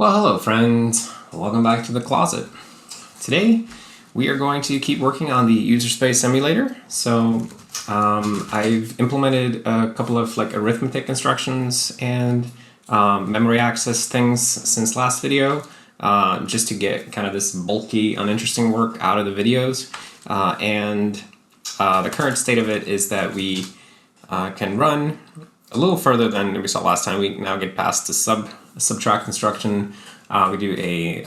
Well, hello friends, welcome back to the closet. Today we are going to keep working on the user space emulator. So I've implemented a couple of arithmetic instructions and memory access things since last video, just to get kind of this bulky, uninteresting work out of the videos. The current state of it is that we can run a little further than we saw last time. We now get past the subtract instruction. We do a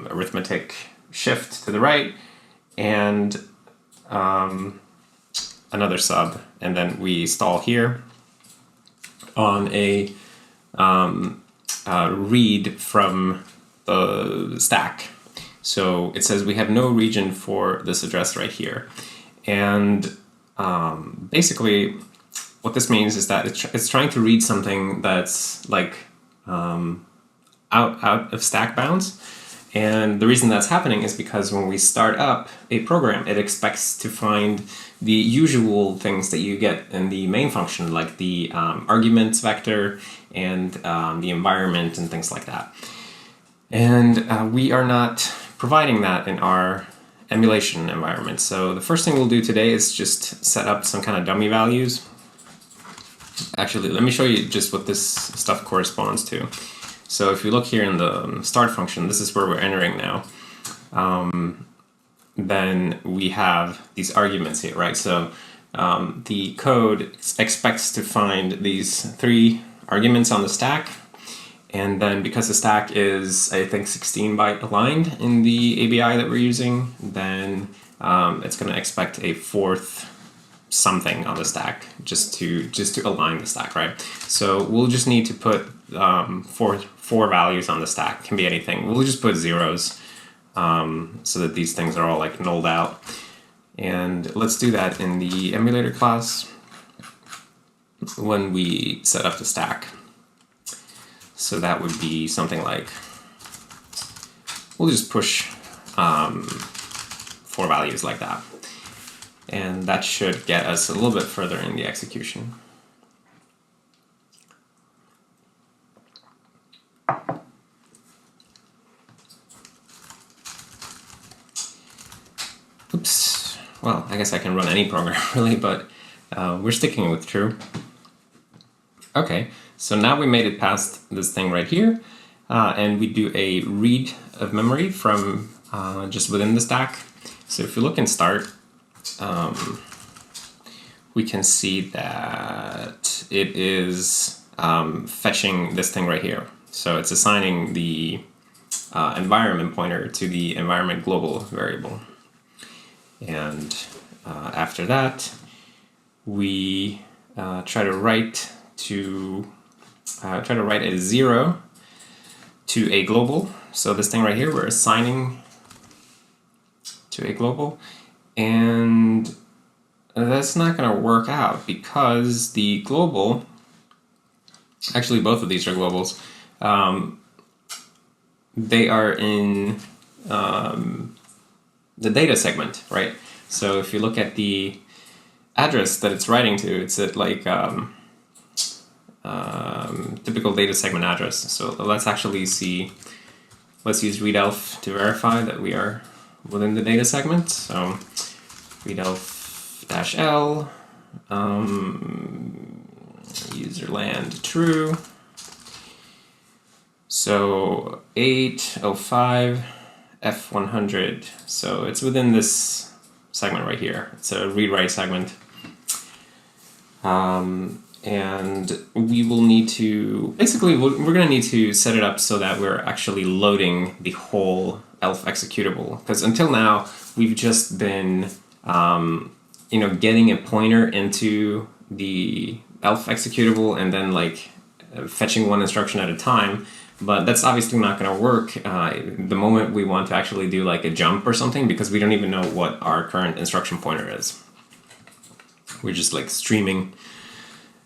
arithmetic shift to the right and another sub, and then we stall here on a read from the stack. So it says we have no region for this address right here, and basically what this means is that it's trying to read something that's out of stack bounds. And the reason that's happening is because when we start up a program, it expects to find the usual things that you get in the main function, like the arguments vector and the environment and things like that. And we are not providing that in our emulation environment. So the first thing we'll do today is just set up some kind of dummy values. Actually, let me show you just what this stuff corresponds to. So if you look here in the start function, this is where we're entering now. Then we have these arguments here, right? So the code expects to find these 3 arguments on the stack. And then because the stack is, I think, 16 byte aligned in the ABI that we're using, then it's going to expect a 4th something on the stack just to align the stack, right? So we'll just need to put four values on the stack. It can be anything. We'll just put zeros so that these things are all nulled out. And let's do that in the emulator class when we set up the stack. So that would be something like, we'll just push 4 values like that. And that should get us a little bit further in the execution. Oops. Well, I guess I can run any program really, but we're sticking with true. Okay, so now we made it past this thing right here, and we do a read of memory from just within the stack. So if you look in start, we can see that it is fetching this thing right here. So it's assigning the environment pointer to the environment global variable. And after that, we try to write a 0 to a global. So this thing right here, we're assigning to a global. And that's not going to work out because the global, actually both of these are globals, they are in the data segment, right? So if you look at the address that it's writing to, it's at typical data segment address. So let's actually see, let's use readelf to verify that we are within the data segment. So readelf-l, userland true. So 805 F100. So it's within this segment right here. It's a read-write segment. And we will need to, basically we're going to need to set it up so that we're actually loading the whole ELF executable. Because until now, we've just been getting a pointer into the ELF executable and then fetching one instruction at a time. But that's obviously not going to work the moment we want to actually do a jump or something, because we don't even know what our current instruction pointer is. We're just streaming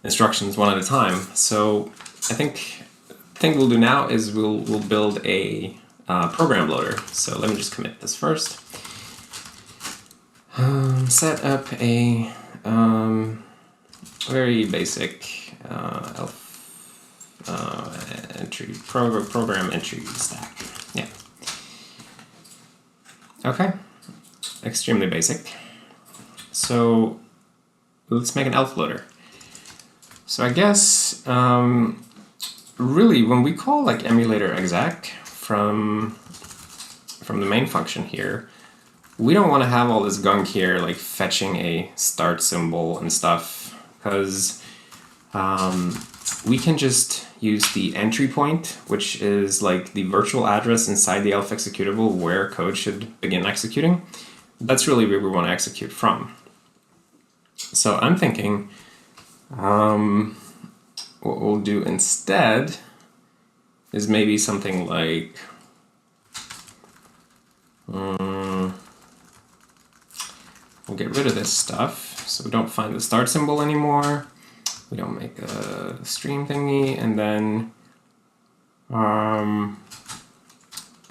instructions one at a time. So I think the thing we'll do now is we'll build a program loader. So let me just commit this first. Set up a very basic ELF entry program entry stack. Yeah. Okay. Extremely basic. So let's make an elf loader. So I guess really when we call like emulator exec from the main function here, we don't want to have all this gunk here like fetching a start symbol and stuff, because we can just use the entry point, which is like the virtual address inside the elf executable where code should begin executing. That's really where we want to execute from. So I'm thinking what we'll do instead is maybe something like we'll get rid of this stuff so we don't find the start symbol anymore. We don't make a stream thingy, and then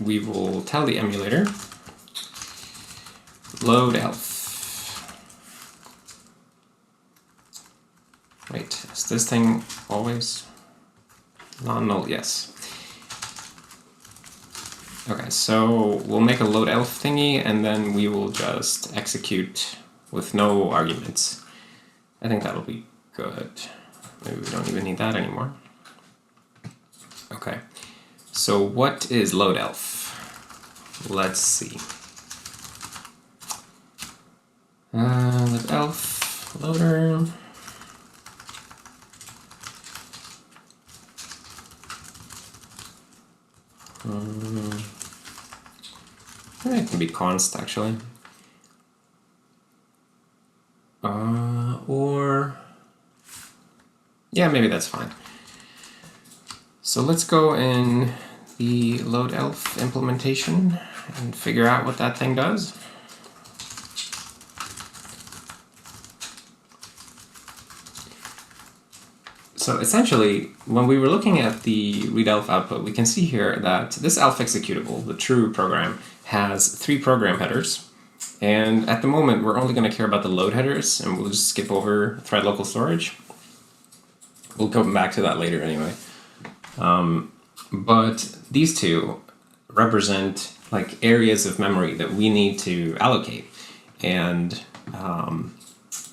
we will tell the emulator load elf. Wait, is this thing always non-null? Yes. Okay, so we'll make a load elf thingy, and then we will just execute with no arguments. I think that'll be good. Maybe we don't even need that anymore. Okay, so what is load elf? Let's see. Load elf loader. It can be const actually. Or yeah, maybe that's fine. So let's go in the load elf implementation and figure out what that thing does. So essentially, when we were looking at the read elf output, we can see here that this elf executable, the true program, has 3 program headers. And at the moment, we're only going to care about the load headers, and we'll just skip over thread local storage. We'll come back to that later anyway. But these two represent like areas of memory that we need to allocate. And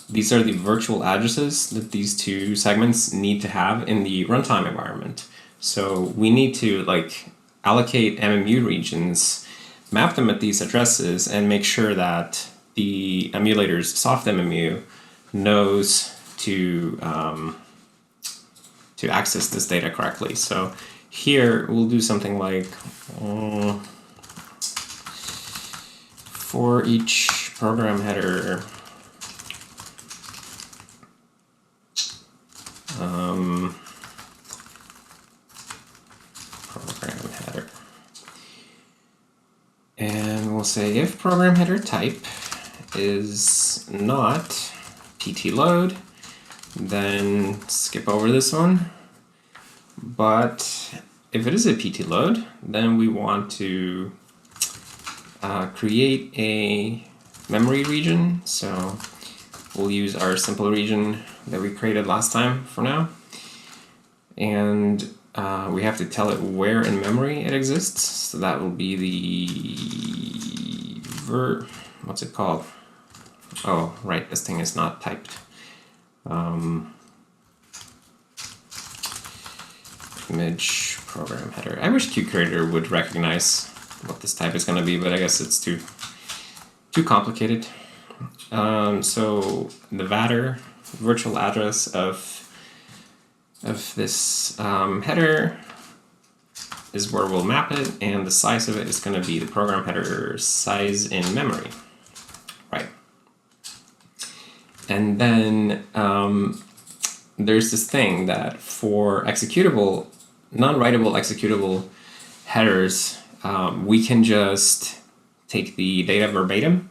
these are the virtual addresses that these two segments need to have in the runtime environment. So we need to like allocate MMU regions, map them at these addresses, and make sure that the emulator's soft MMU knows to access this data correctly. So here we'll do something like for each program header, program header, and we'll say if program header type is not pt load, then skip over this one. But if it is a pt load, then we want to create a memory region. So we'll use our simple region that we created last time for now. And we have to tell it where in memory it exists. So that will be the what's it called? Oh, right, this thing is not typed. Image program header. I wish QCreator would recognize what this type is going to be, but I guess it's too complicated. So the VATR, virtual address of this header, is where we'll map it, and the size of it is going to be the program header size in memory, right? And then there's this thing that for executable, non-writable executable headers, we can just take the data verbatim.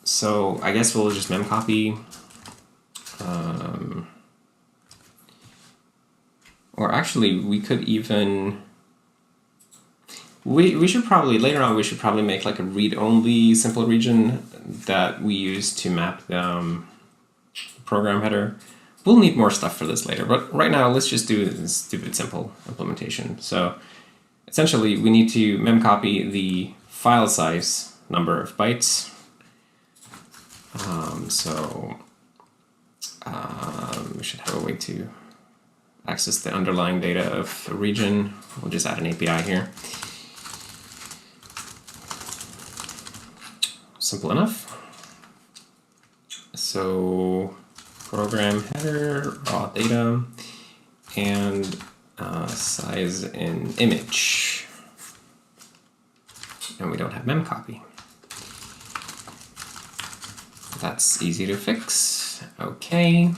So I guess we'll just memcopy, or actually we could even, we should probably, later on we should probably make like a read-only simple region that we use to map the program header. we'll need more stuff for this later, but right now let's just do this stupid simple implementation. So essentially we need to memcopy the file size number of bytes. We should have a way to access the underlying data of a region. We'll just add an API here. Simple enough. So program header, raw data, and size in image. And we don't have memcopy. That's easy to fix. Okay.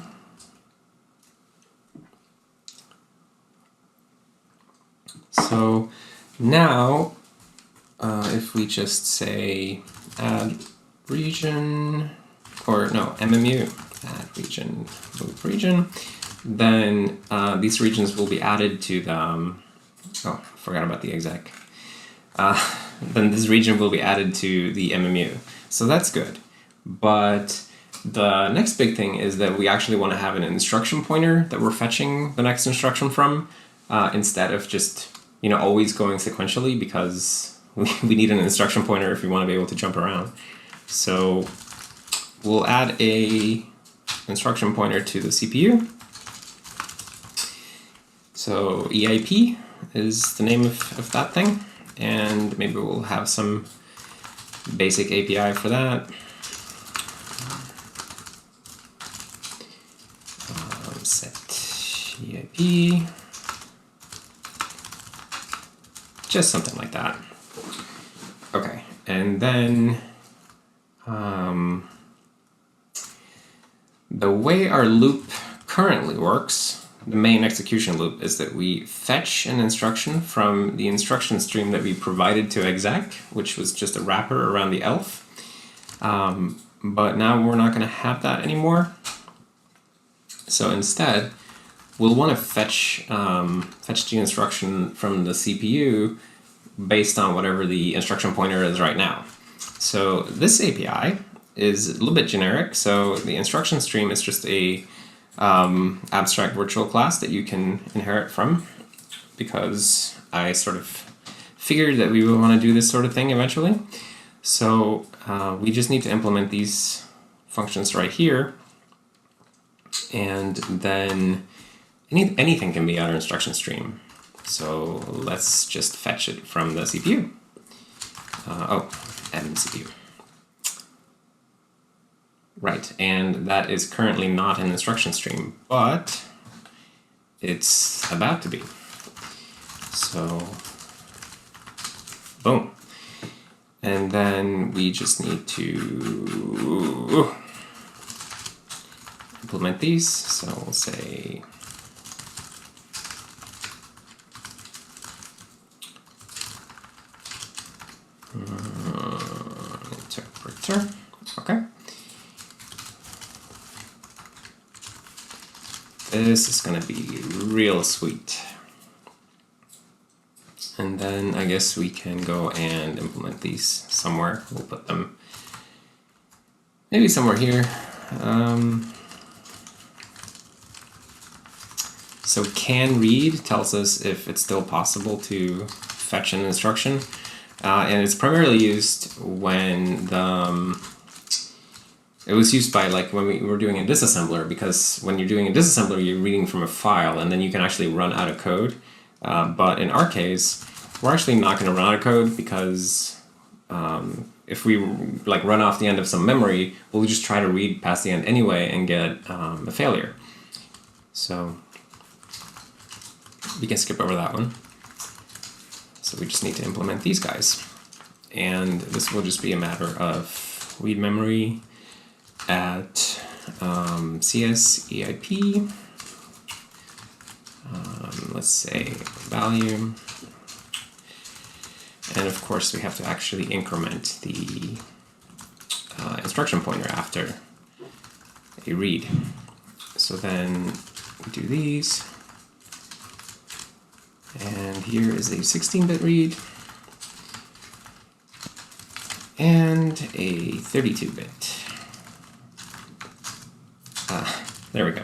So now, if we just say add region, or no, MMU, add region, move region, then these regions will be added to the, oh, forgot about the exec. Then this region will be added to the MMU. So that's good. But the next big thing is that we actually want to have an instruction pointer that we're fetching the next instruction from, instead of just, you know, always going sequentially, because we need an instruction pointer if we want to be able to jump around. So we'll add a instruction pointer to the CPU. So EIP is the name of that thing, and maybe we'll have some basic API for that. Set EIP, just something like that. Okay, and then the way our loop currently works, the main execution loop, is that we fetch an instruction from the instruction stream that we provided to exec, which was just a wrapper around the elf. But now we're not going to have that anymore. So instead, we'll want to fetch the instruction from the CPU based on whatever the instruction pointer is right now. So this API is a little bit generic. So the instruction stream is just a abstract virtual class that you can inherit from, because I sort of figured that we would want to do this sort of thing eventually. So we just need to implement these functions right here, and then anything can be our instruction stream. So let's just fetch it from the CPU. MCPU. Right, and that is currently not an instruction stream, but it's about to be. So, boom. And then we just need to implement these. So we'll say interpreter. Okay. This is going to be real sweet. And then I guess we can go and implement these somewhere. We'll put them maybe somewhere here. So can read tells us if it's still possible to fetch an instruction. And it's primarily used when it was used by, like, when we were doing a disassembler, because when you're doing a disassembler, you're reading from a file and then you can actually run out of code. But in our case, we're actually not going to run out of code, because if we like run off the end of some memory, we'll just try to read past the end anyway and get a failure. So we can skip over that one. So we just need to implement these guys. And this will just be a matter of read memory at CS EIP. Let's say value. And of course we have to actually increment the instruction pointer after a read. So then we do these. And here is a 16-bit read and a 32-bit. There we go.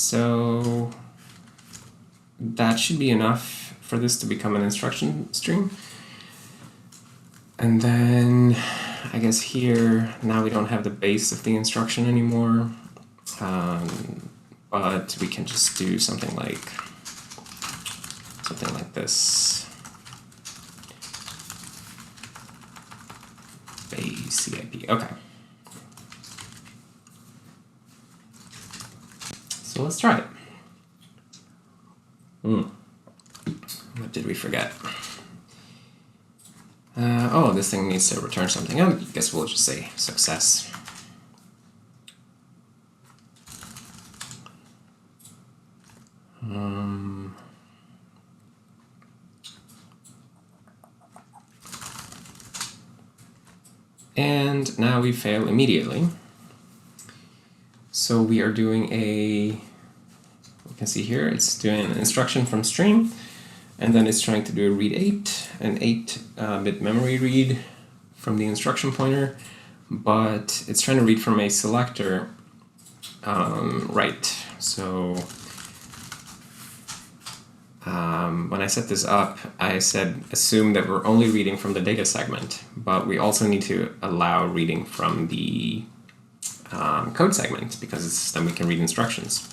So that should be enough for this to become an instruction stream. And then I guess here, now we don't have the base of the instruction anymore, but we can just do something like this. Base CIP, okay. So let's try it. What did we forget? Oh, this thing needs to return something. I guess we'll just say success. And now we fail immediately. So we are doing you can see here, it's doing an instruction from stream, and then it's trying to do a read 8, an 8-bit memory read from the instruction pointer, but it's trying to read from a selector right. So when I set this up, I said assume that we're only reading from the data segment, but we also need to allow reading from the code segment, because then we can read instructions.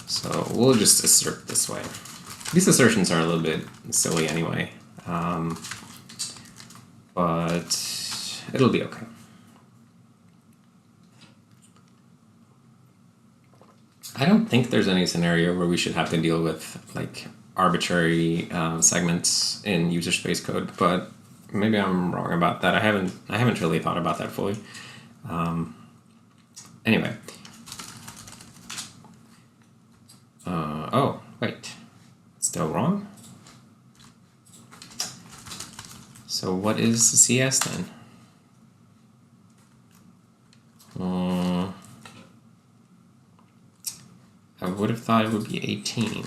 So we'll just assert this way. These assertions are a little bit silly anyway, but it'll be okay. I don't think there's any scenario where we should have to deal with like arbitrary segments in user space code, but maybe I'm wrong about that. I haven't really thought about that fully. Anyway. Oh, wait. Still wrong? So what is the CS then? I would have thought it would be 18.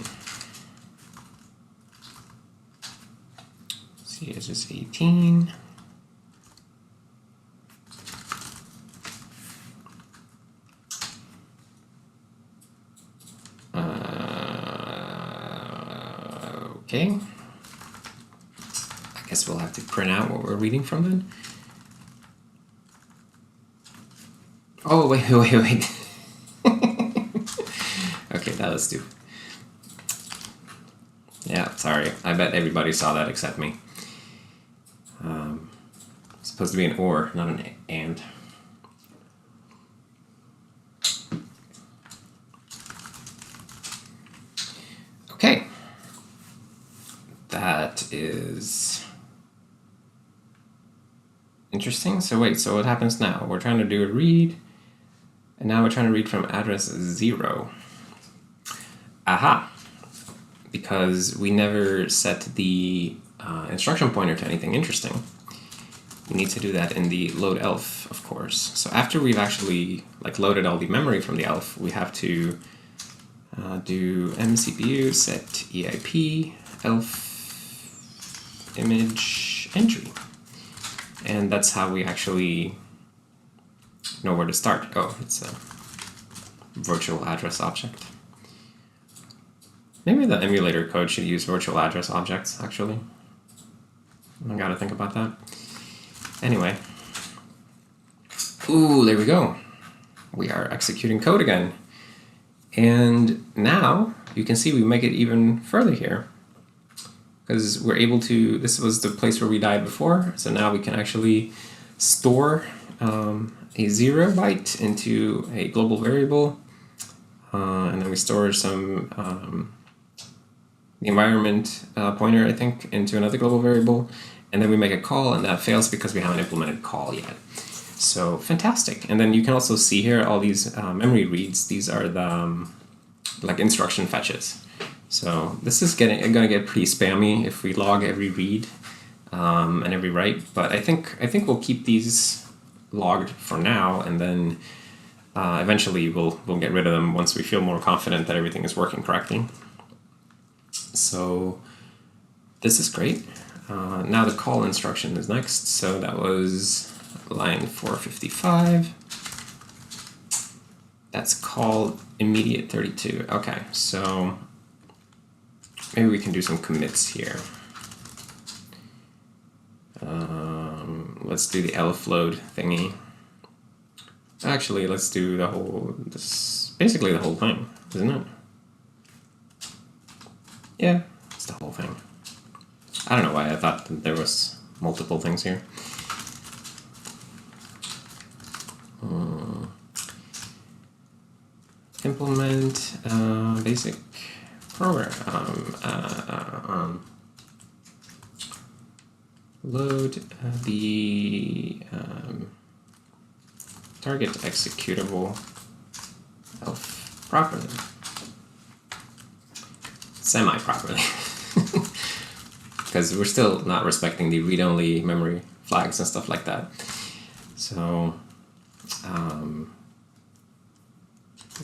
CS is 18. Okay. I guess we'll have to print out what we're reading from then. Oh, wait. Okay, that was stupid. Yeah, sorry. I bet everybody saw that except me. It's supposed to be an or, not an and. Okay. That is interesting. So wait, so what happens now? We're trying to do a read, and now we're trying to read from address 0. Aha! Because we never set the instruction pointer to anything interesting. We need to do that in the load elf, of course. So after we've actually loaded all the memory from the elf, we have to do mcpu set eip elf image entry. And that's how we actually know where to start. Oh, it's a virtual address object. Maybe the emulator code should use virtual address objects, actually. I gotta think about that. Anyway. Ooh, there we go. We are executing code again. And now you can see we make it even further here, because we're able to, this was the place where we died before, so now we can actually store a 0 byte into a global variable, and then we store some the environment pointer, I think, into another global variable, and then we make a call, and that fails because we haven't implemented call yet. So fantastic. And then you can also see here all these memory reads. These are the instruction fetches. So this is going to get pretty spammy if we log every read and every write. But I think we'll keep these logged for now, and then eventually we'll get rid of them once we feel more confident that everything is working correctly. So this is great. Now the call instruction is next. So that was line 455. That's called immediate 32. Okay, so maybe we can do some commits here. Let's do the elf load thingy. Actually, let's do the whole, basically the whole thing, isn't it? Yeah, it's the whole thing. I don't know why I thought that there was multiple things here. Implement basic program. Load the target executable elf properly. Semi-properly. Because we're still not respecting the read-only memory flags and stuff like that. So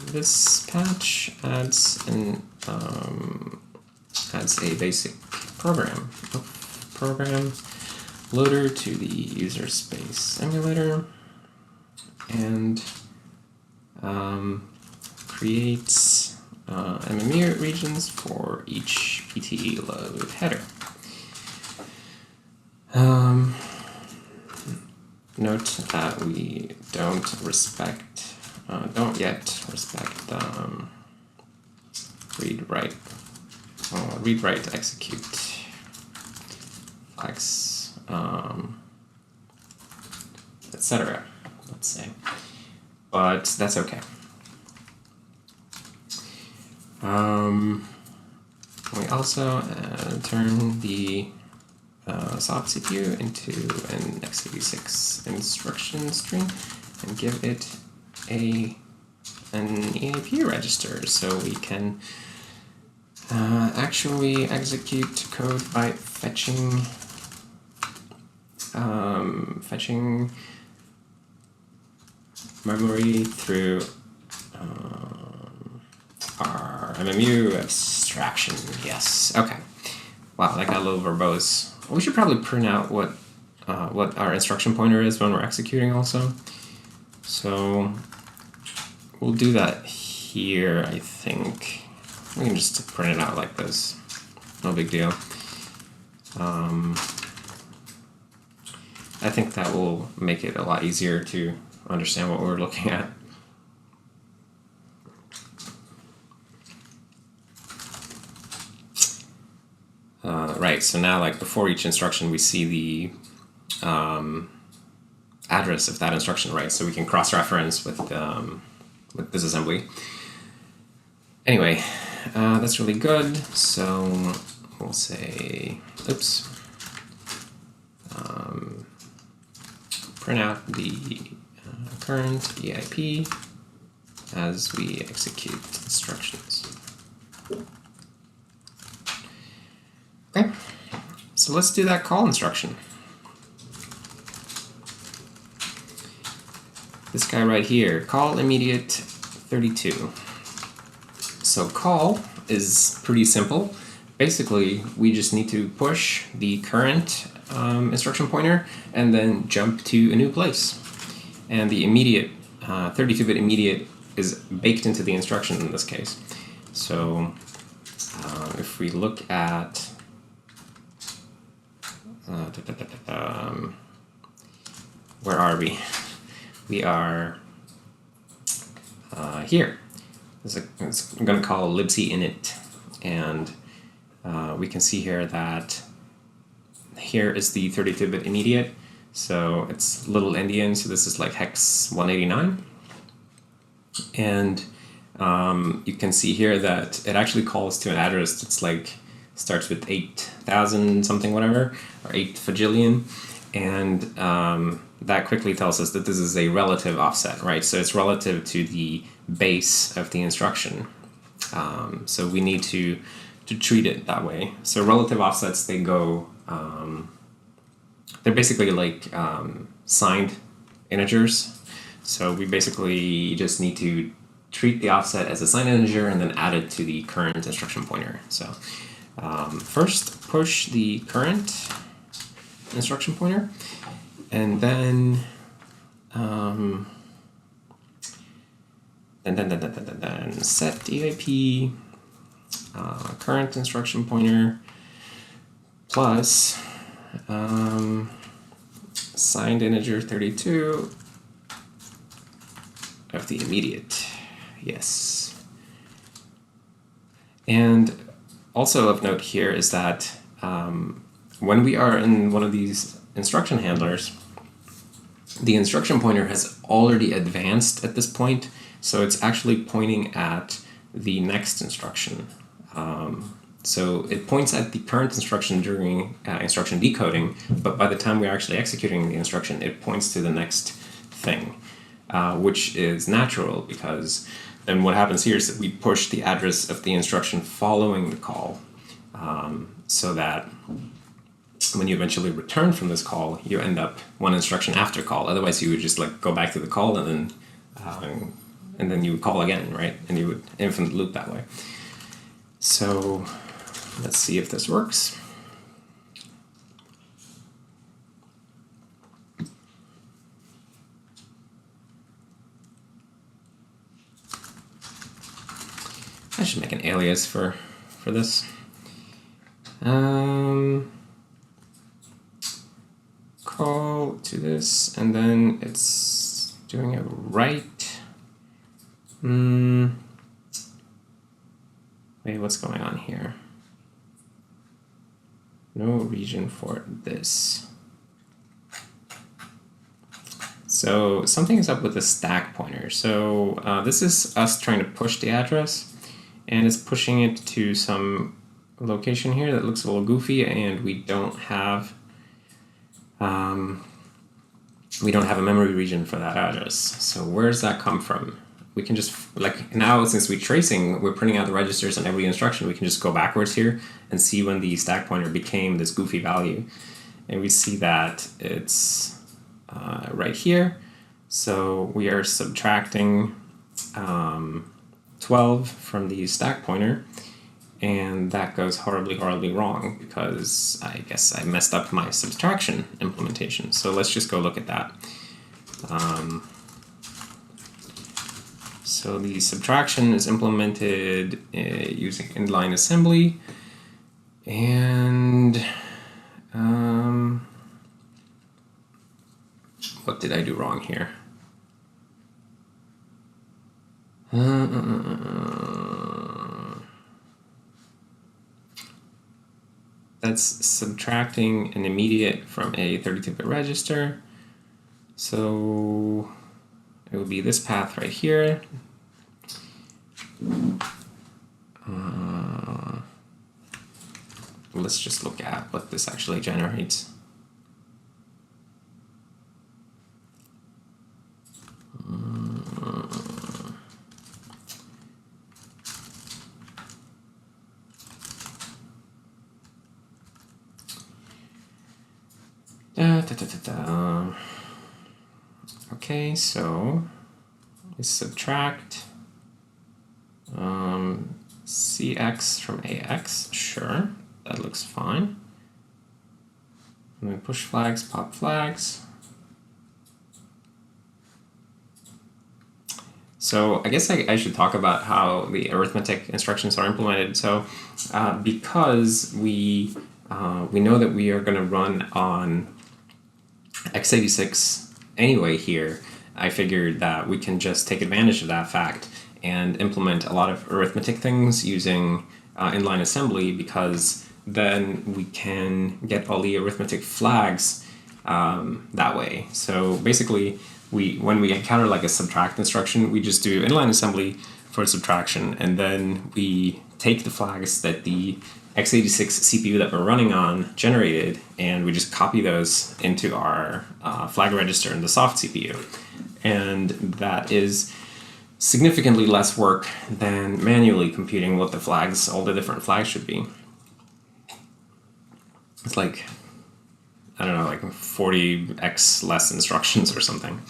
this patch adds a basic program loader to the user space emulator, and creates MMU regions for each PTE load header. Note that we don't yet respect read write execute flags, etc. Let's say, but that's okay. We also turn the soft CPU into an x86 instruction string and give it an EAP register, so we can actually execute code by fetching memory through our MMU abstraction. Yes. Okay. Wow, that got a little verbose. We should probably print out what our instruction pointer is when we're executing also. So we'll do that here, I think. We can just print it out like this. No big deal. I think that will make it a lot easier to understand what we're looking at. Right, so now, like, before each instruction we see the address of that instruction, right? So we can cross-reference with this assembly. Anyway, that's really good. So we'll say, oops, print out the current EIP as we execute instructions. Okay, so let's do that call instruction. This guy right here, call immediate 32. So call is pretty simple. Basically, we just need to push the current instruction pointer and then jump to a new place. And the immediate, 32-bit immediate is baked into the instruction in this case. So if we look at where are we? We are here. I'm going to call libc init, and we can see here that here is the 32-bit immediate. So it's little endian, so this is like hex 189. And you can see here that it actually calls to an address that's like starts with 8,000 something whatever, or 8 fajillion, and that quickly tells us that this is a relative offset, right? So it's relative to the base of the instruction. So we need to treat it that way. So relative offsets, they go, they're basically like signed integers. So we basically just need to treat the offset as a signed integer and then add it to the current instruction pointer. So first push the current instruction pointer, and then then set DIP current instruction pointer plus signed integer 32 of the immediate. Yes. And also of note here is that when we are in one of these instruction handlers, the instruction pointer has already advanced at this point, so it's actually pointing at the next instruction. So it points at the current instruction during instruction decoding, but by the time we're actually executing the instruction, it points to the next thing, which is natural because then what happens here is that we push the address of the instruction following the call, so that when you eventually return from this call, you end up one instruction after call. Otherwise, you would just like go back to the call and then you would call again, right? And you would infinite loop that way. So let's see if this works. I should make an alias for this. Call to this, and then it's doing a write. Wait, what's going on here? No region for this. So something is up with the stack pointer. So this is us trying to push the address, and it's pushing it to some location here that looks a little goofy, and we don't have a memory region for that address. So where does that come from? We can just, like now, since we're tracing, we're printing out the registers on every instruction, we can just go backwards here and see when the stack pointer became this goofy value. And we see that it's right here. So we are subtracting 12 from the stack pointer, and that goes horribly, horribly wrong because I guess I messed up my subtraction implementation. So let's just go look at that. So the subtraction is implemented using inline assembly, and what did I do wrong here? That's subtracting an immediate from a 32-bit register. So it would be this path right here. Let's just look at what this actually generates. Okay, so we subtract CX from AX, sure, that looks fine. And then push flags, pop flags. So I guess I should talk about how the arithmetic instructions are implemented. So because we know that we are going to run on x86 anyway here, I figured that we can just take advantage of that fact and implement a lot of arithmetic things using inline assembly, because then we can get all the arithmetic flags that way. So basically, when we encounter like a subtract instruction, we just do inline assembly for subtraction, and then we take the flags that the x86 CPU that we're running on generated, and we just copy those into our flag register in the soft CPU. And that is significantly less work than manually computing what the flags, all the different flags should be. It's like, I don't know, like 40x less instructions or something.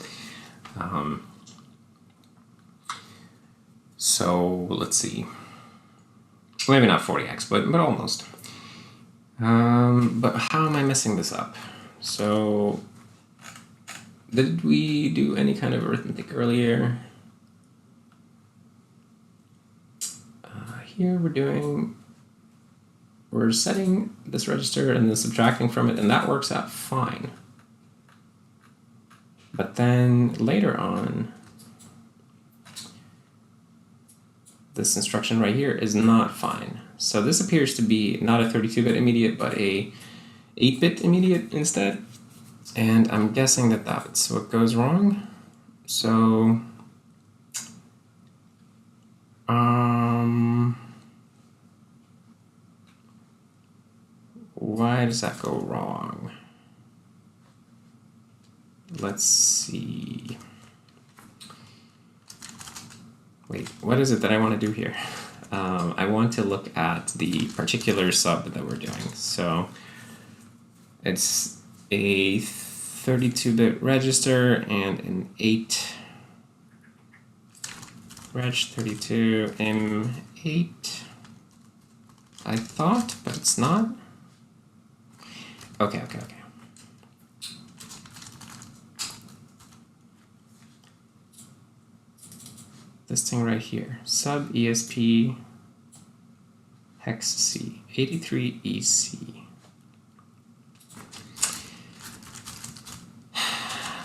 So let's see. Maybe not 40x, but almost. But how am I messing this up? So did we do any kind of arithmetic earlier? here we're setting this register and then subtracting from it, and that works out fine. But then later on, this instruction right here is not fine. So this appears to be not a 32-bit immediate, but a 8-bit immediate instead. And I'm guessing that that's what goes wrong. So, why does that go wrong? Let's see. Wait, what is it that I want to do here? I want to look at the particular sub that we're doing. So it's a 32-bit register and an 8 reg 32 M8. I thought, but it's not. Okay. This thing right here, sub ESP hex C, 83EC.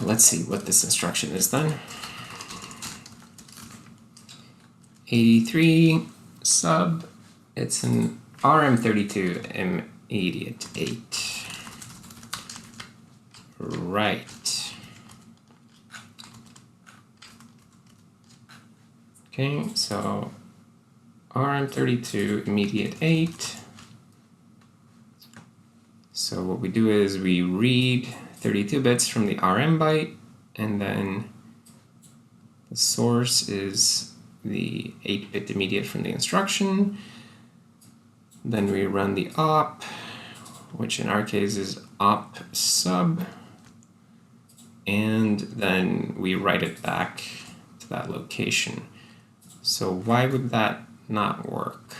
Let's see what this instruction is then. 83 sub, it's an RM32 immediate 8. Right. Okay, so RM32 immediate 8. So what we do is we read 32 bits from the RM byte, and then the source is the 8-bit immediate from the instruction. Then we run the op, which in our case is op sub, and then we write it back to that location. So why would that not work?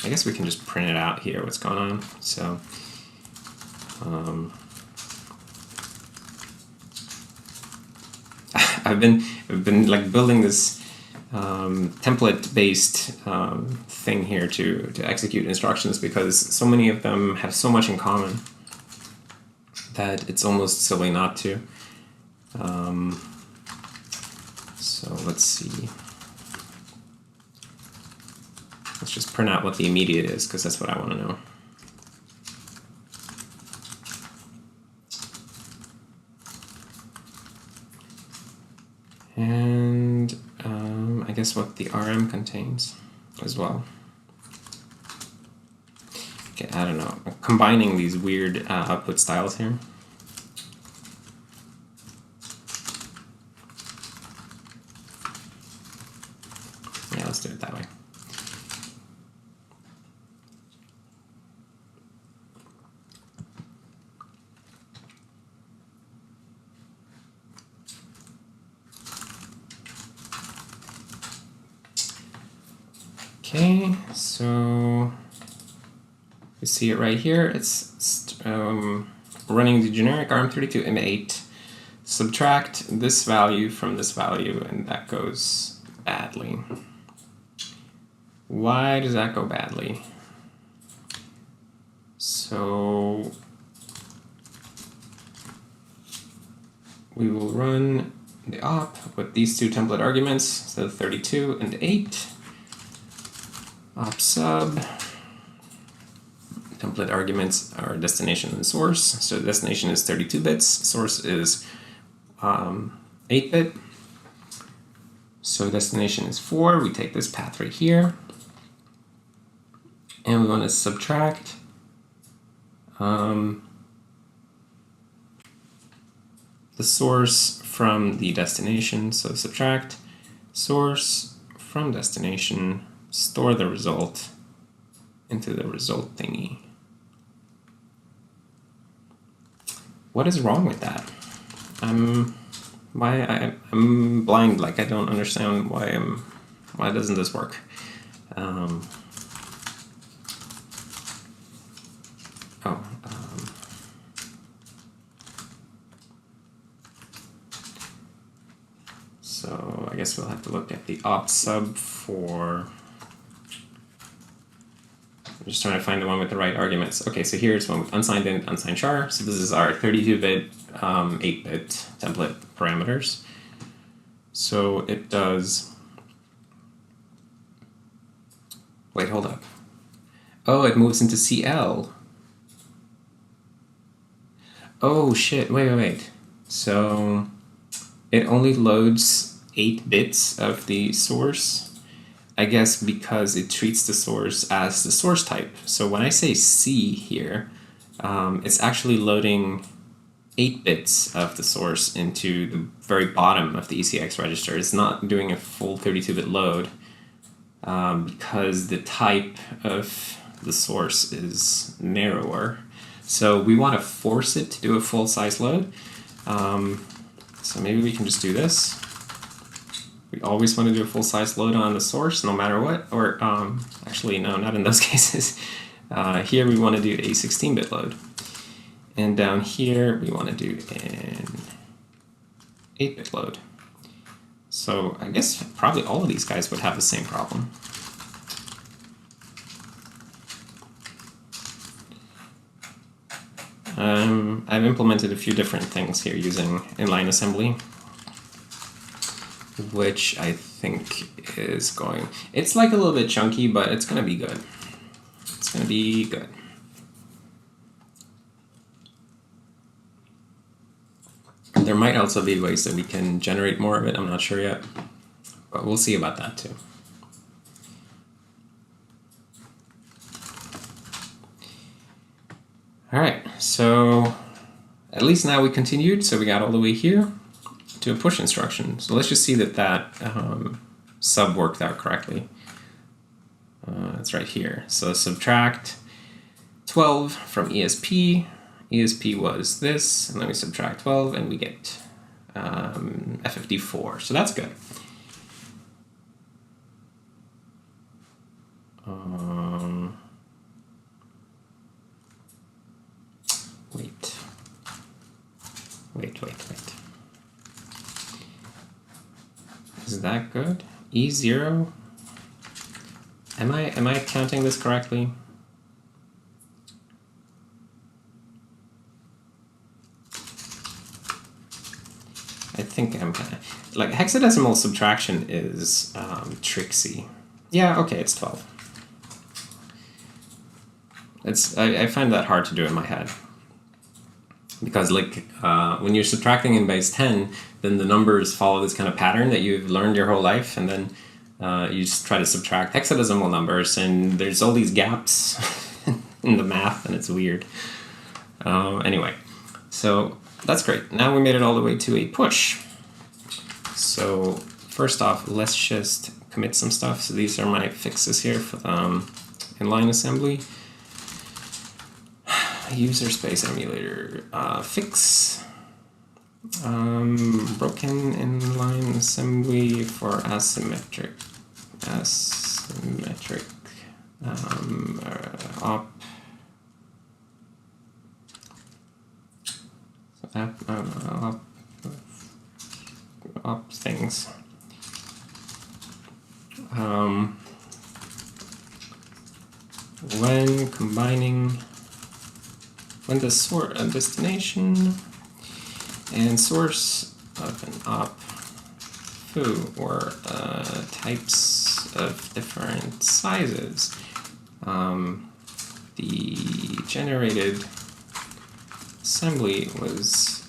I guess we can just print it out here, what's going on. So I've been like building this template-based thing here to execute instructions, because so many of them have so much in common that it's almost silly not to. So let's see. Let's just print out what the immediate is, because that's what I want to know. And I guess what the RM contains as well. Okay, I don't know. I'm combining these weird output styles here. Yeah, let's do it that way. Okay, so you see it right here. It's running the generic ARM32 M8. Subtract this value from this value, and that goes badly. Why does that go badly? So we will run the op with these two template arguments, so 32 and 8. Op sub, template arguments are destination and source. So destination is 32 bits, source is 8-bit. So destination is 4, we take this path right here, and we want to subtract the source from the destination. So subtract source from destination, store the result into the result thingy. What is wrong with that? I'm blind, like I don't understand why doesn't this work? So I guess we'll have to look at the op sub for just trying to find the one with the right arguments. Okay, so here's one with unsigned int, unsigned char. So this is our 32-bit, 8-bit template parameters. So it does. Wait, hold up. Oh, it moves into CL. Oh shit! Wait. So it only loads 8 bits of the source. I guess because it treats the source as the source type. So when I say C here, it's actually loading 8 bits of the source into the very bottom of the ECX register. It's not doing a full 32-bit load because the type of the source is narrower. So we want to force it to do a full-size load. So maybe we can just do this. We always want to do a full-size load on the source, no matter what. Or actually, no, not in those cases. Here we want to do a 16-bit load. And down here, we want to do an 8-bit load. So I guess probably all of these guys would have the same problem. I've implemented a few different things here using inline assembly, which I think is going... It's like a little bit chunky, but it's going to be good. It's going to be good. There might also be ways that we can generate more of it. I'm not sure yet, but we'll see about that too. All right, so at least now we continued, so we got all the way here to a push instruction. So let's just see that that sub worked out correctly. It's right here. So subtract 12 from ESP. ESP was this, and then we subtract 12, and we get F54. So that's good. Wait. Is that good? E0? Am I counting this correctly? I think I'm kind of... Like, hexadecimal subtraction is tricksy. Yeah, okay, it's 12. I find that hard to do in my head. Because, like, when you're subtracting in base 10, then the numbers follow this kind of pattern that you've learned your whole life, and then you just try to subtract hexadecimal numbers, and there's all these gaps in the math, and it's weird. Anyway, so that's great. Now we made it all the way to a push. So first off, let's just commit some stuff. So these are my fixes here for inline assembly. User space emulator fix. Broken inline assembly for asymmetric op things. When combining, when the source destination and source of an op foo were types of different sizes, the generated assembly was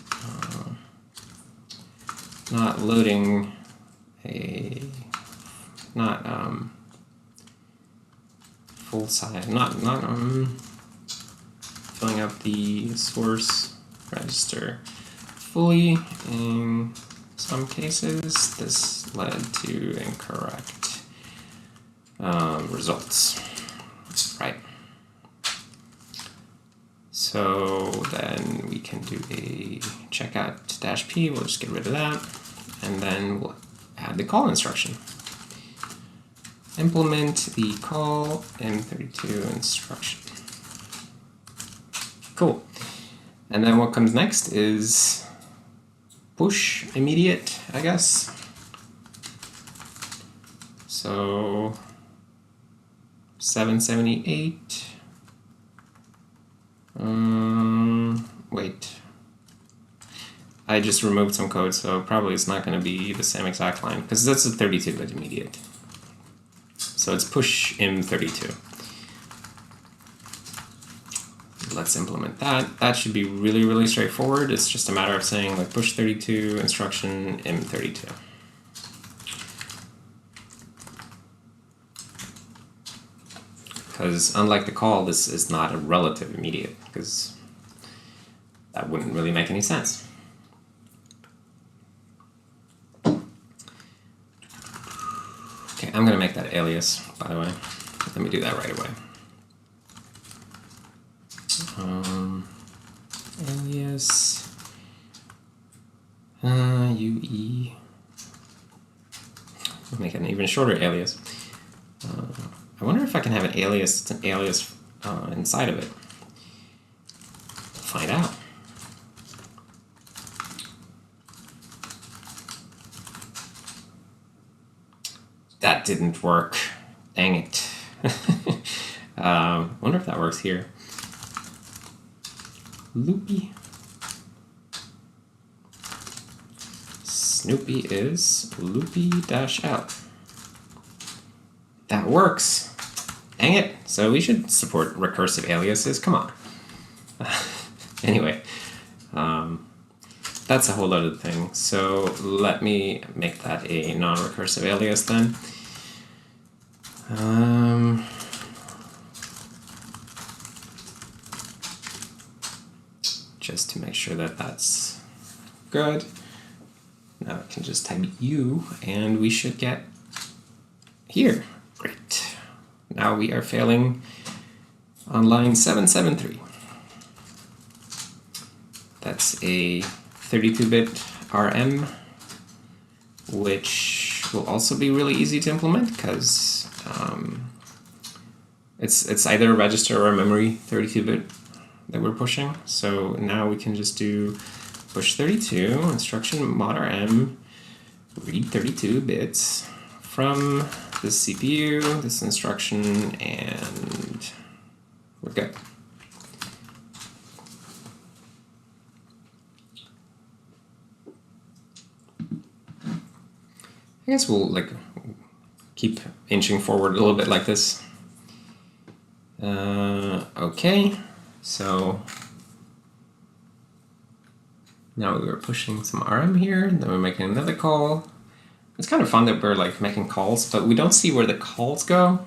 not loading full size, not filling up the source register fully. In some cases, this led to incorrect results, right? So then we can do a checkout -p, we'll just get rid of that, and then we'll add the call instruction. Implement the call M32 instruction. Cool. And then what comes next is push immediate, I guess. So 778. Wait. I just removed some code, so probably it's not going to be the same exact line, because that's a 32-bit immediate. So it's push im32. Let's implement that. That should be really, really straightforward. It's just a matter of saying like push 32, instruction im32. Because unlike the call, this is not a relative immediate, because that wouldn't really make any sense. Okay, I'm going to make that alias, by the way. Let me do that right away. Alias UE. Make it an even shorter alias. I wonder if I can have an alias. It's an alias inside of it. Find out. That didn't work. Dang it. Wonder if that works here. Loopy. Snoopy is loopy-out. That works. Dang it. So we should support recursive aliases. Come on. Anyway, that's a whole other thing. So let me make that a non-recursive alias then. Just to make sure that that's good. Now I can just type U and we should get here. Great. Now we are failing on line 773. That's a 32-bit RM, which will also be really easy to implement because it's either a register or a memory 32-bit that we're pushing. So now we can just do push 32, instruction mod RM, read 32 bits from this CPU, this instruction, and we're good. I guess we'll like keep inching forward a little bit like this. Okay, so now we were pushing some RM here, then we're making another call. It's kind of fun that we're like making calls, but we don't see where the calls go.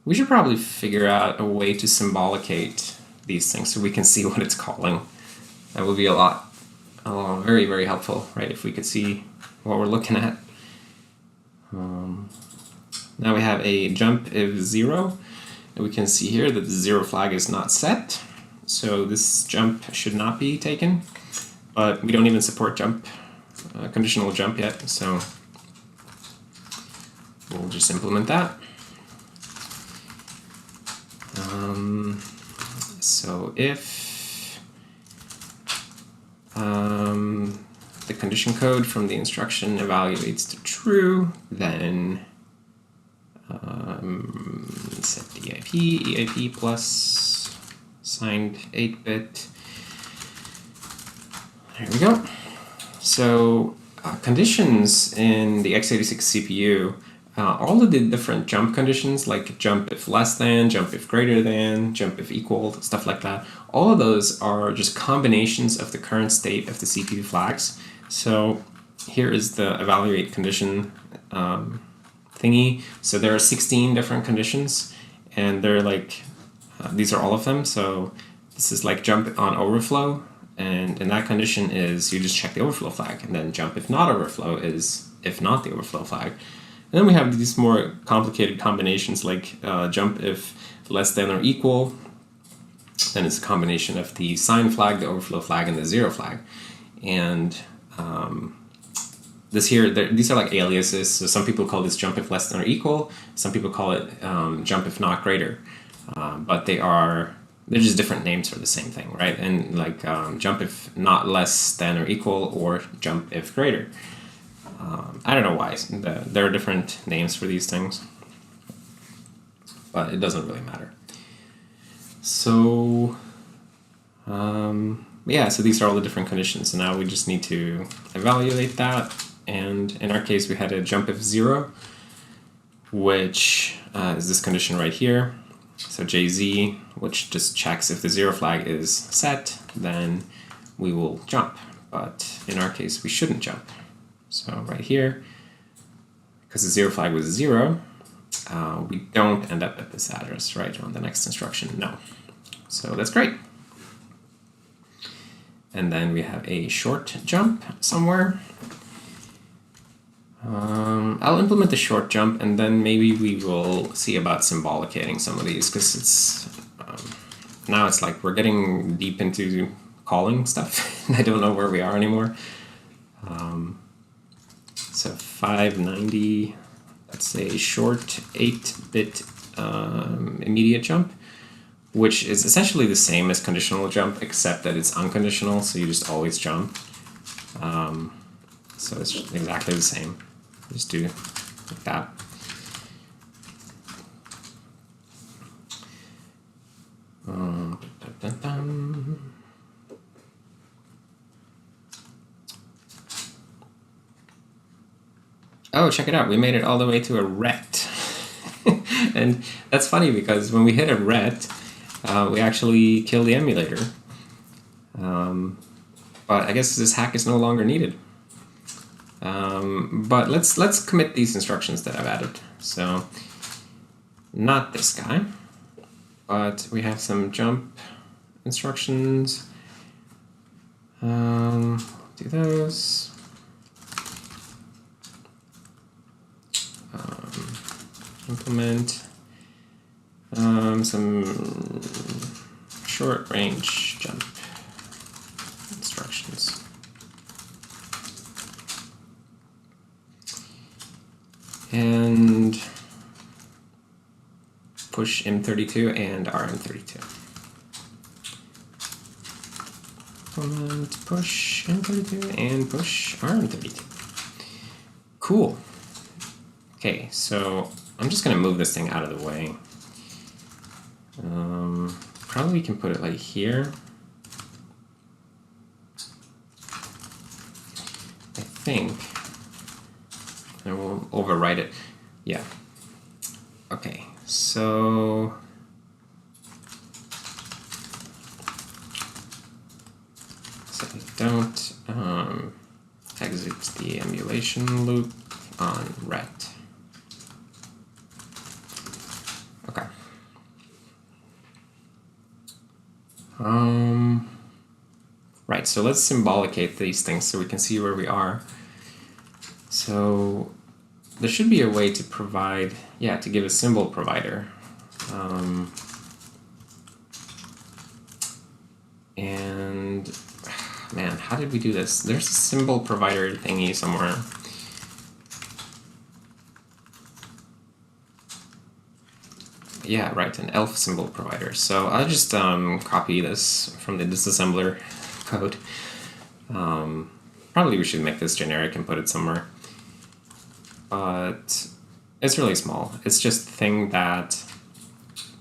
We should probably figure out a way to symbolicate these things so we can see what it's calling. That would be very, very helpful, right? If we could see what we're looking at. Now we have a jump if 0, and we can see here that the 0 flag is not set. So this jump should not be taken, but we don't even support jump, conditional jump yet, so we'll just implement that. So if the condition code from the instruction evaluates to true, then set the EIP plus signed 8-bit. There we go. So conditions in the x86 CPU, all of the different jump conditions, like jump if less than, jump if greater than, jump if equal, stuff like that, all of those are just combinations of the current state of the CPU flags. So here is the evaluate condition thingy. So there are 16 different conditions, and they're like, these are all of them. So this is like jump on overflow, and in that condition is you just check the overflow flag, and then jump if not overflow is if not the overflow flag. And then we have these more complicated combinations like jump if less than or equal, then it's a combination of the sign flag, the overflow flag, and the 0 flag. And these are like aliases, so some people call this jump if less than or equal, some people call it jump if not greater, but they're just different names for the same thing, right? And like jump if not less than or equal, or jump if greater. I don't know why, there are different names for these things, but it doesn't really matter. So yeah, so these are all the different conditions. So now we just need to evaluate that. And in our case, we had a jump if 0, which is this condition right here. So JZ, which just checks if the 0 flag is set, then we will jump. But in our case, we shouldn't jump. So right here, because the 0 flag was 0, we don't end up at this address, right, on the next instruction, no. So that's great. And then we have a short jump somewhere. I'll implement the short jump, and then maybe we will see about symbolicating some of these, because it's now it's like we're getting deep into calling stuff, and I don't know where we are anymore. So 590, let's say short 8-bit immediate jump, which is essentially the same as conditional jump, except that it's unconditional, so you just always jump. So it's exactly the same. Just do like that. Oh, check it out. We made it all the way to a RET. And that's funny because when we hit a RET, we actually kill the emulator. But I guess this hack is no longer needed. But let's commit these instructions that I've added. So not this guy, but we have some jump instructions. Do those. Implement some short range jump instructions. And push M32 and RM32. And push M32 and push RM32. Cool. Okay, so I'm just going to move this thing out of the way. Probably we can put it like here. I think. And we'll overwrite it. Yeah. Okay, so we don't exit the emulation loop on RET. Okay. Right, so let's symbolicate these things so we can see where we are. So there should be a way to provide, to give a symbol provider. And man, how did we do this? There's a symbol provider thingy somewhere. Yeah, right, an elf symbol provider. So I'll just copy this from the disassembler code. Probably we should make this generic and put it somewhere. But it's really small. It's just the thing that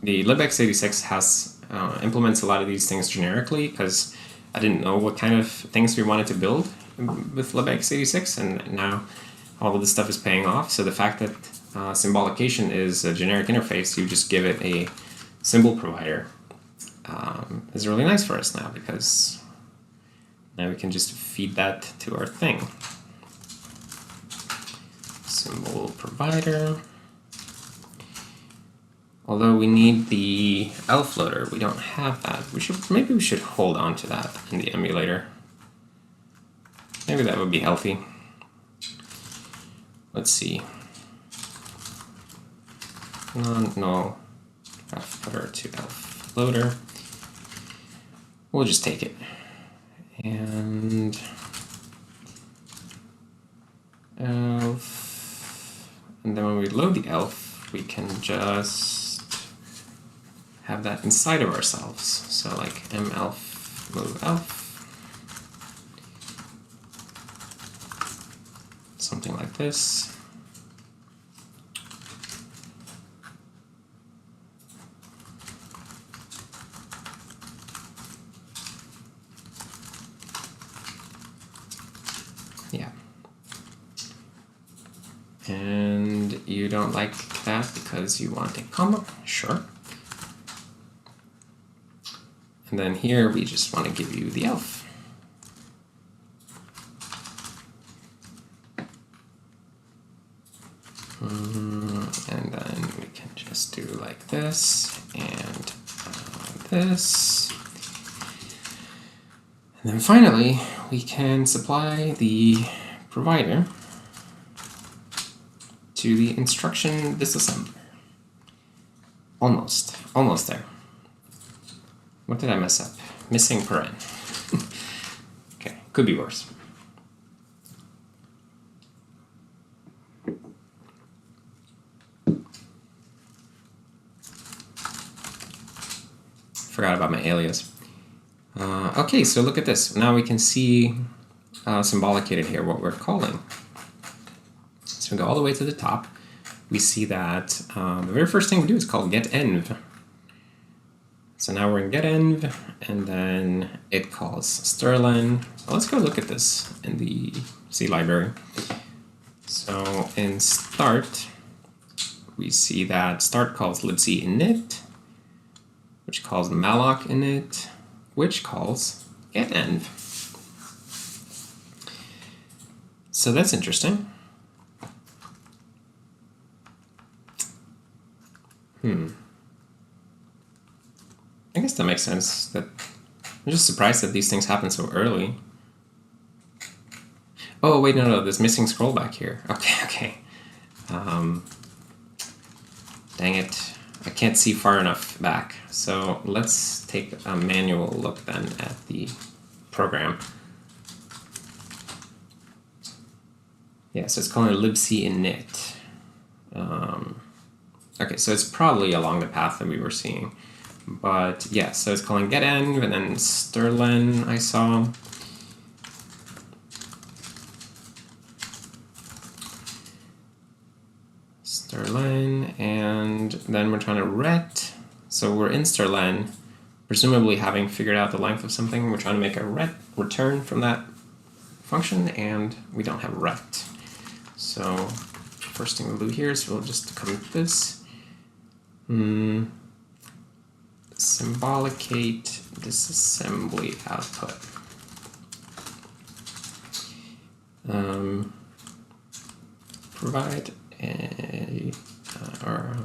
the libx86 has implements a lot of these things generically, because I didn't know what kind of things we wanted to build with libx86, and now all of this stuff is paying off. So the fact that symbolication is a generic interface, you just give it a symbol provider, is really nice for us now, because now we can just feed that to our thing. Symbol provider. Although we need the elf loader, we don't have that. Maybe we should hold on to that in the emulator. Maybe that would be healthy. Let's see. No, elf footer to elf loader. We'll just take it. And elf. And then when we load the elf, we can just have that inside of ourselves. So like melf move elf. Something like this. you don't like that because you want a comma, sure. And then here we just want to give you the elf. And then we can just do like this and this. And then finally, we can supply the provider to the instruction disassembler. Almost there. What did I mess up? Missing paren. Okay, could be worse. Forgot about my alias. Okay, so look at this. Now we can see symbolicated here what we're calling. So we go all the way to the top. We see that the very first thing we do is call getEnv. So now we're in getEnv, and then it calls strlen. So let's go look at this in the C library. So in start, we see that start calls libc init, which calls malloc init, which calls getEnv. So that's interesting. I guess that makes sense. That I'm just surprised that these things happen so early. Oh wait, no, there's missing scroll back here. Okay. Dang it. I can't see far enough back. So let's take a manual look then at the program. Yeah, so it's calling libc init. Okay, so it's probably along the path that we were seeing. But yeah, so it's calling getEnv and then strlen I saw. Strlen, and then we're trying to RET. So we're in strlen, presumably having figured out the length of something. We're trying to make a RET return from that function, and we don't have RET. So first thing we'll do here is we'll just commit this. Symbolicate disassembly output. Provide a or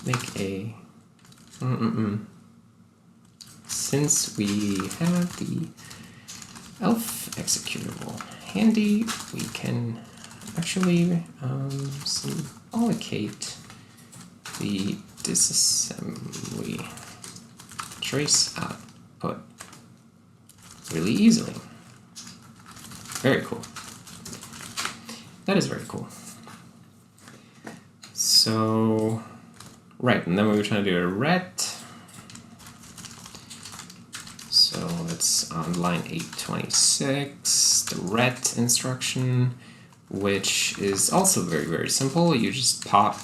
make a since we have the elf executable handy, we can actually symbolicate the disassembly trace output really easily. Very cool. That is very cool. So, right, and then we were trying to do a RET. So it's on line 826, the RET instruction, which is also very, very simple. You just pop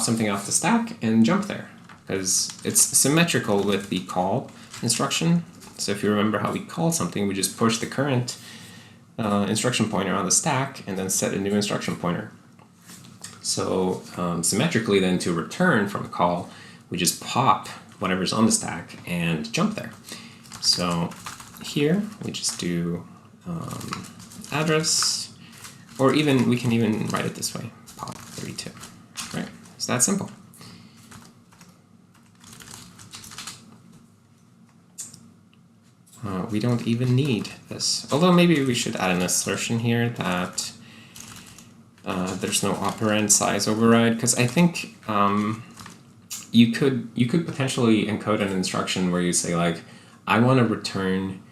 something off the stack and jump there, because it's symmetrical with the call instruction. So if you remember how we call something, we just push the current instruction pointer on the stack and then set a new instruction pointer. So symmetrically then, to return from a call, we just pop whatever's on the stack and jump there. So here we just do address, or even we can even write it this way, pop 32, right? It's that simple. We don't even need this. Although maybe we should add an assertion here that there's no operand size override, because I think you could potentially encode an instruction where you say, like, I want to return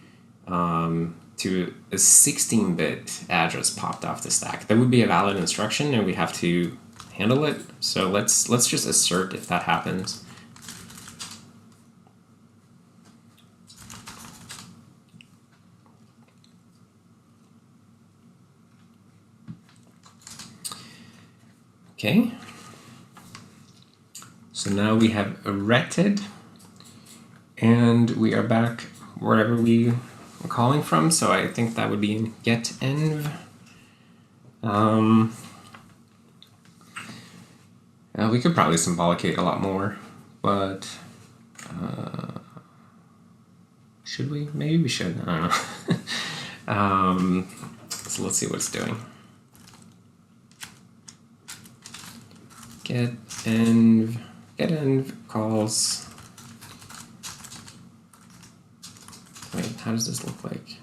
to a 16-bit address popped off the stack. That would be a valid instruction, and we have to handle it. So let's just assert if that happens. Okay, so now we have RETed, and we are back wherever we were calling from. So I think that would be in getEnv. We could probably symbolicate a lot more, but should we? Maybe we should. I don't know. So let's see what it's doing. Get env calls. Wait, how does this look like?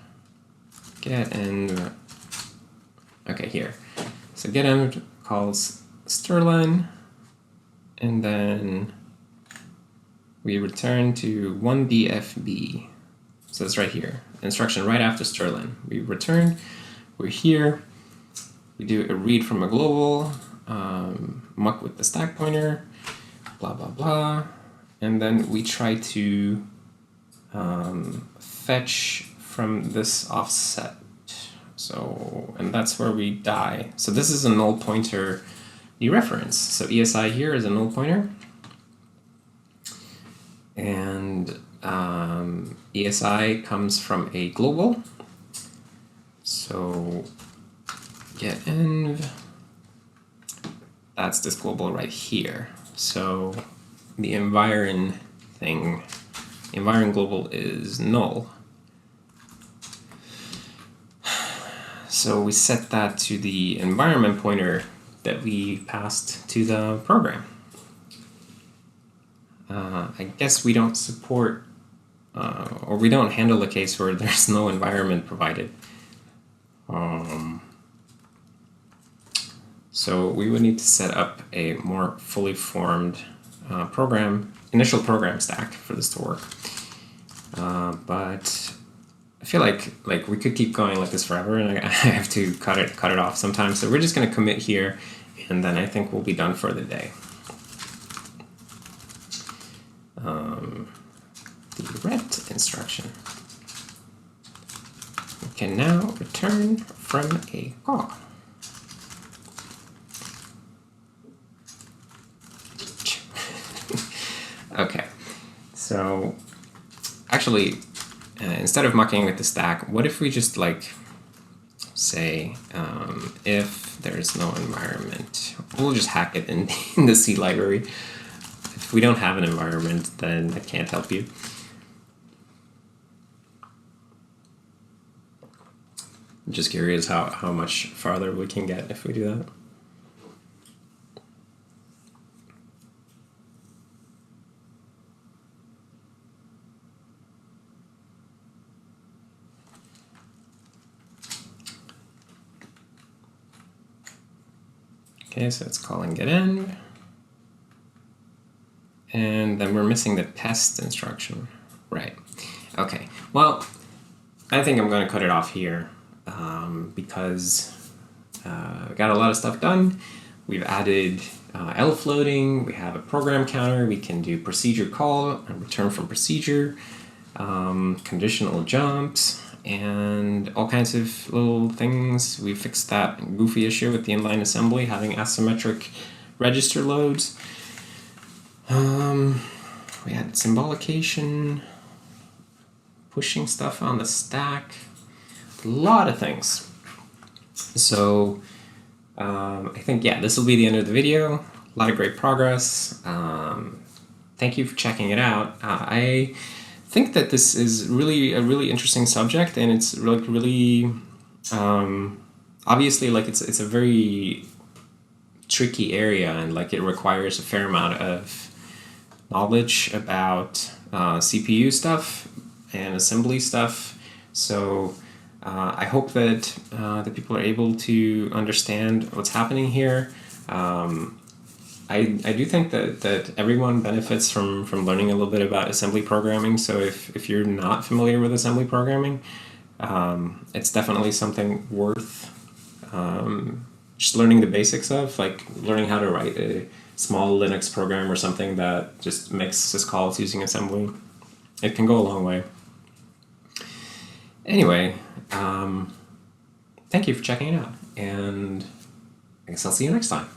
Get env. Okay, here. So get env calls strlen, and then we return to 1bfb. So it's right here. Instruction right after strlen. We return. We're here. We do a read from a global. Muck with the stack pointer, blah, blah, blah. And then we try to fetch from this offset. So, and that's where we die. So this is a null pointer dereference. So ESI here is a null pointer. And ESI comes from a global. So get env. That's this global right here. So the environ thing, environ global is null. So we set that to the environment pointer that we passed to the program. I guess we don't support, or we don't handle a case where there's no environment provided. So we would need to set up a more fully formed initial program stack for this to work. But I feel like we could keep going like this forever, and I have to cut it off sometime. So we're just going to commit here, and then I think we'll be done for the day. The RET instruction. We can now return from a call. Okay, so actually, instead of mucking with the stack, what if we just like say if there's no environment, we'll just hack it in the C library. If we don't have an environment, then I can't help you. I'm just curious how much farther we can get if we do that. Okay, so it's calling getEnv. And then we're missing the test instruction. Right. Okay. Well, I think I'm going to cut it off here because we got a lot of stuff done. We've added L floating. We have a program counter. We can do procedure call and return from procedure, conditional jumps, and all kinds of little things. We fixed that goofy issue with the inline assembly having asymmetric register loads. We had symbolication, pushing stuff on the stack, a lot of things. So I think, yeah, this will be the end of the video. A lot of great progress. Thank you for checking it out. I think that this is really a really interesting subject, and it's really obviously like it's a very tricky area, and like it requires a fair amount of knowledge about CPU stuff and assembly stuff. So I hope that the people are able to understand what's happening here. I do think that everyone benefits from learning a little bit about assembly programming. So if you're not familiar with assembly programming, it's definitely something worth just learning the basics of, like learning how to write a small Linux program or something that just makes syscalls using assembly. It can go a long way. Anyway, thank you for checking it out, and I guess I'll see you next time.